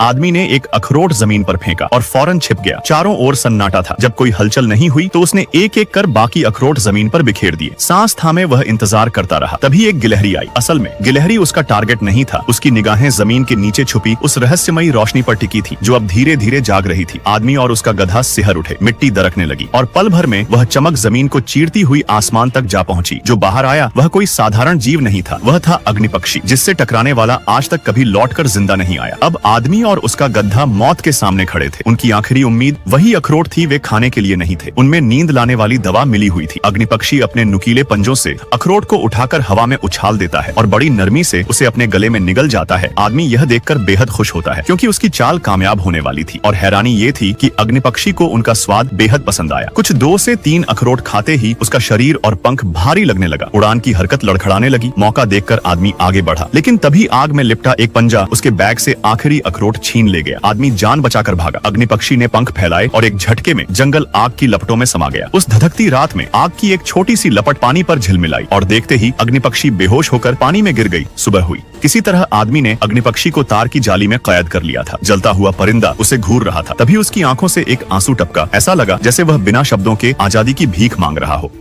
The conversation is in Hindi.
आदमी ने एक अखरोट जमीन पर फेंका और फौरन छिप गया। चारों ओर सन्नाटा था। जब कोई हलचल नहीं हुई तो उसने एक एक कर बाकी अखरोट जमीन पर बिखेर दिए। सांस थामे वह इंतजार करता रहा। तभी एक गिलहरी आई। असल में गिलहरी उसका टारगेट नहीं था। उसकी निगाहें जमीन के नीचे छुपी उस रहस्यमयी रोशनी पर टिकी थी जो अब धीरे धीरे जाग रही थी। आदमी और उसका गधा सिहर उठे। मिट्टी दरकने लगी और पल भर में वह चमक जमीन को चीरती हुई आसमान तक जा पहुंची। जो बाहर आया वह कोई साधारण जीव नहीं था, वह था अग्निपक्षी, जिससे टकराने वाला आज तक कभी लौटकर जिंदा नहीं आया। अब आदमी और उसका गधा मौत के सामने खड़े थे। उनकी आखिरी उम्मीद वही अखरोट थी, वे खाने के लिए नहीं थे। उनमें नींद लाने वाली दवा मिली हुई थी। अग्निपक्षी अपने नुकीले पंजों से अखरोट को उठाकर हवा में उछाल देता है और बड़ी नरमी से उसे अपने गले में निगल जाता है। आदमी यह देखकर बेहद खुश होता है क्योंकि उसकी चाल कामयाब होने वाली थी। और हैरानी ये थी कि अग्निपक्षी को उनका स्वाद बेहद पसंद आया। कुछ 2 से 3 अखरोट खाते ही उसका शरीर और पंख भारी लगने लगा। उड़ान की हरकत लड़खड़ाने लगी। मौका देखकर आदमी आगे बढ़ा, लेकिन तभी आग में लिपटा एक पंजा उसके बैग से आखिरी अखरोट छीन ले गया। आदमी जान बचाकर भागा। अग्निपक्षी ने पंख फैलाए और एक झटके में जंगल आग की लपटों में समा गया। उस धधकती रात में आग की एक छोटी सी लपट पानी पर झिलमिलाई और देखते ही अग्निपक्षी बेहोश होकर पानी में गिर गई। सुबह हुई। किसी तरह आदमी ने अग्निपक्षी को तार की जाली में कैद कर लिया था। जलता हुआ परिंदा उसे घूर रहा था। तभी उसकी आंखों से एक आंसू टपका। ऐसा लगा जैसे वह बिना शब्दों के आजादी की भीख मांग रहा हो।